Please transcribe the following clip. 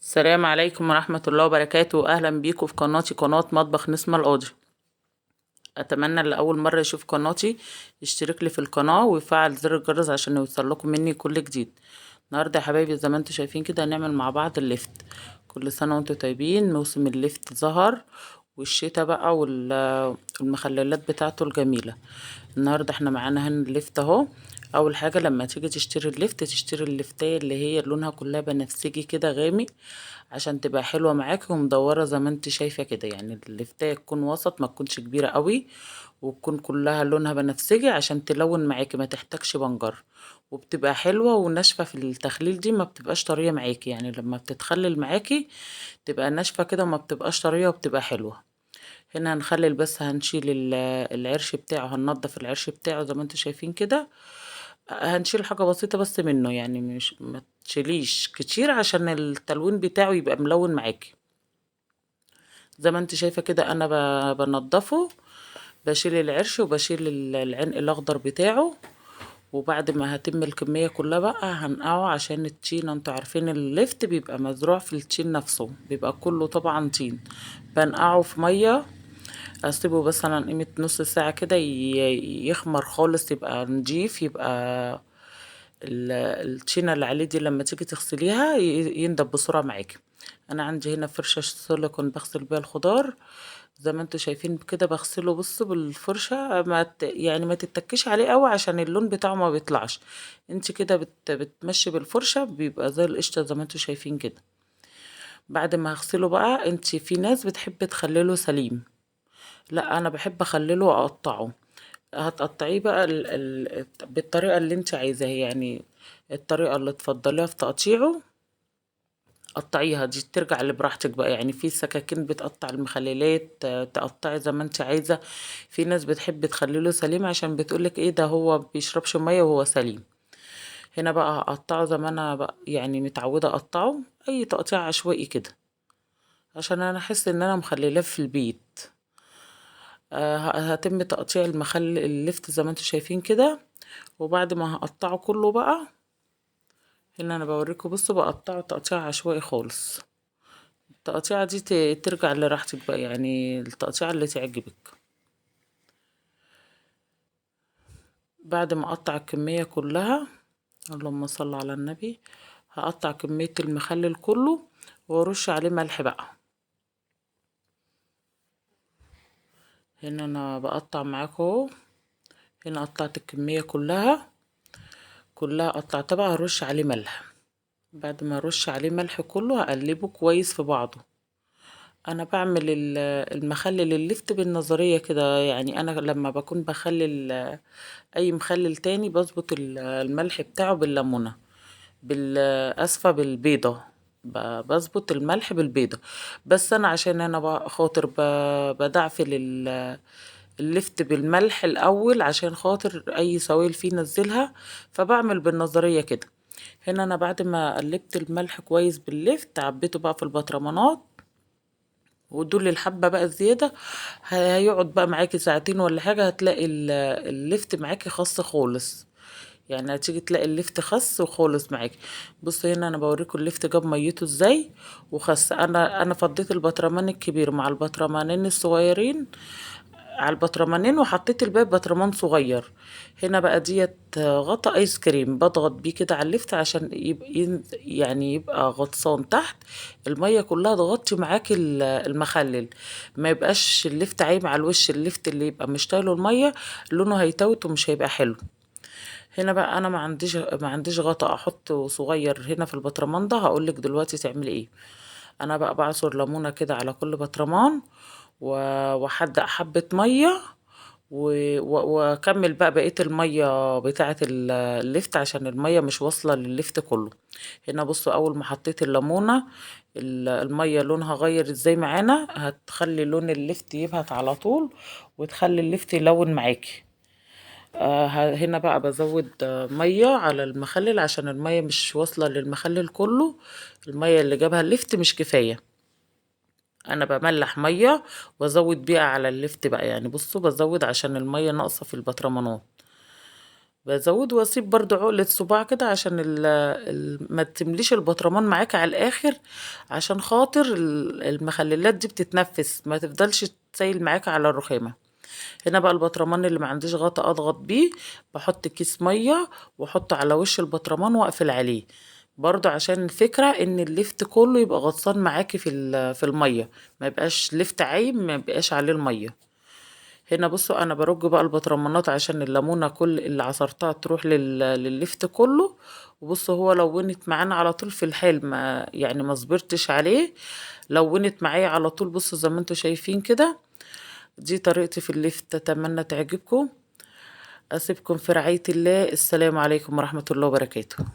السلام عليكم ورحمة الله وبركاته. أهلا بيكم في قناتي، قناة مطبخ نسمة القاضي. أتمنى اللي أول مرة يشوف قناتي يشترك لي في القناة ويفعل زر الجرس عشان يوصلكم مني كل جديد. النهاردة يا حبايبي زي ما انتوا شايفين كده هنعمل مع بعض اللفت. كل سنة وانتوا طيبين، موسم اللفت ظهر والشتا بقى والمخللات بتاعته الجميلة. النهاردة احنا معانا هنا اللفت اهو. اول حاجة لما تيجي تشتري اللفت تشتري اللفتاية اللي هي لونها كلها بنفسجي كده غامق، عشان تبقى حلوة معاكي ومدورة زي ما انت شايفة كده. يعني اللفتاية تكون وسط، ما تكونش كبيرة قوي، وتكون كلها لونها بنفسجي عشان تلون معاكي، ما تحتاجش بنجر. وبتبقى حلوة وناشفة في التخليل دي، ما بتبقاش طرية معاكي. يعني لما بتتخلل معاكي تبقى ناشفة كده وما بتبقاش طرية وبتبقى حلوة. هنا هنخلل بس، هنشيل العرش بتاعه، هننضف العرش بتاعه زي ما انتوا شايفين كده. هنشيل حاجة بسيطة بس منه، يعني مش ما تشيليش كتير عشان التلوين بتاعه يبقى ملون معاكي. زي ما انت شايفة كده انا بنضفه، بشيل العرش وبشيل العنق الاخضر بتاعه. وبعد ما هتم الكمية كلها بقى هنقعه عشان الطين. انتوا عارفين اللفت بيبقى مزروع في الطين نفسه، بيبقى كله طبعا طين. بنقعه في مية، اسيبه مثلا قيمة نص ساعة كده يخمر خالص، يبقى نضيف، يبقى الطينة اللي عليه دي لما تيجي تغسليها يندب بسرعة معاكي. انا عندي هنا فرشة سيليكون بغسل بيها الخضار. زي ما انتوا شايفين كده بغسله، بص بالفرشة، يعني ما تتكيش عليه قوي عشان اللون بتاعه ما بيطلعش. انت كده بتمشي بالفرشة بيبقى زي القشطة زي ما انتوا شايفين كده. بعد ما هغسله بقى، انت في ناس بتحب تخلله سليم، لا انا بحب اخلله واقطعه. هتقطعيه بقى بالطريقة اللي انت عايزاها، يعني الطريقة اللي تفضليها في تقطيعه قطعيها. دي ترجع لبراحتك بقى. يعني في سكاكين بتقطع المخللات، تقطعي زي ما انت عايزة. في ناس بتحب تخلله سليم عشان بتقولك ايه ده، هو بيشربش مية وهو سليم. هنا بقى هقطعه زي ما انا بقى يعني متعودة اقطعه، اي تقطيع عشوائي كده، عشان انا احس ان انا مخللاه في البيت. هتم تقطيع اللفت زي ما انتوا شايفين كده. وبعد ما هقطعه كله بقى، هنا انا بوريكم، بصوا بقطعه تقطيع عشوائي خالص. التقطيعة دي ترجع لراحتك بقى، يعني التقطيعة اللي تعجبك. بعد ما اقطع الكمية كلها، اللهم صل على النبي، هقطع كمية المخلل كله وارش عليه ملح بقى. هنا انا بقطع معاكم اهو. هنا قطعت الكمية كلها قطعتها بقى، هرش عليه ملح. بعد ما ارش عليه ملح كله هقلبه كويس في بعضه. انا بعمل المخلل اللفت بالنظرية كده. يعني انا لما بكون بخلل اي مخلل تاني بظبط الملح بتاعه بالليمونة، بالاسفة بالبيضة، بظبط الملح بالبيضة. بس انا عشان انا خاطر بدعفل اللفت بالملح الاول عشان خاطر اي سوائل فيه نزلها، فبعمل بالنظرية كده. هنا انا بعد ما قلبت الملح كويس باللفت عبيته بقى في البطرمانات، ودول الحبة بقى الزيادة. هيقعد بقى معاكي ساعتين ولا حاجة، هتلاقي اللفت معاكي خاص خالص. يعني هتيجي تلاقي اللفت خس وخالص معاكي. بصوا هنا انا بوريكم اللفت جاب ميته ازاي وخس. انا فضيت البطرمان الكبير مع البطرمانين الصغيرين على البطرمانين، وحطيت الباقي بطرمان صغير. هنا بقى ديت غطا ايس كريم، بضغط بيه كده على اللفت عشان يبقى يعني يبقى غطسان تحت. المية كلها تغطي معاكي المخلل، ما يبقاش اللفت عايم على الوش. اللفت اللي يبقى مش طايله المية لونه هيتوت ومش هيبقى حلو. هنا بقى انا ما عنديش غطا احطه صغير هنا في البطرمان ده. هقولك دلوقتي تعملي ايه. انا بقى بعصر ليمونه كده على كل بطرمان، وحدق حبه ميه، واكمل بقى بقيه الميه بتاعه اللفت عشان الميه مش واصله لللفت كله. هنا بصوا اول ما حطيت الليمونه، الميه لونها غير ازاي معانا، هتخلي لون اللفت يبهت على طول وتخلي اللفت يلون معاكي. هنا بقى بزود مية على المخلل عشان المية مش واصلة للمخلل كله. المية اللي جابها اللفت مش كفاية. انا بملح مية وازود بيها على اللفت بقى. يعني بصوا بزود عشان المية ناقصة في البطرمانات. بزود واسيب برضو عقلة صباع كده عشان ما تمليش البطرمان معاك على الاخر، عشان خاطر المخللات دي بتتنفس، ما تفضلش تسيل معاك على الرخامة. هنا بقى البطرمان اللي ما عنديش غطا اضغط بيه، بحط كيس مية واحطه على وش البطرمان واقفل عليه، برضو عشان الفكرة ان الليفت كله يبقى غطسان معاكي في المية، ما يبقاش ليفت عايم، ما يبقاش عليه المية. هنا بصوا انا برج بقى البطرمانات عشان الليمونه كل اللي عصرتها تروح للليفت كله. وبصوا هو لونت معانا على طول في الحال، ما يعني ما صبرتش عليه، لونت معايا على طول. بصوا زي ما انتوا شايفين كده، دي طريقتي في الليفت، اتمنى تعجبكم. اسيبكم في رعاية الله، السلام عليكم ورحمة الله وبركاته.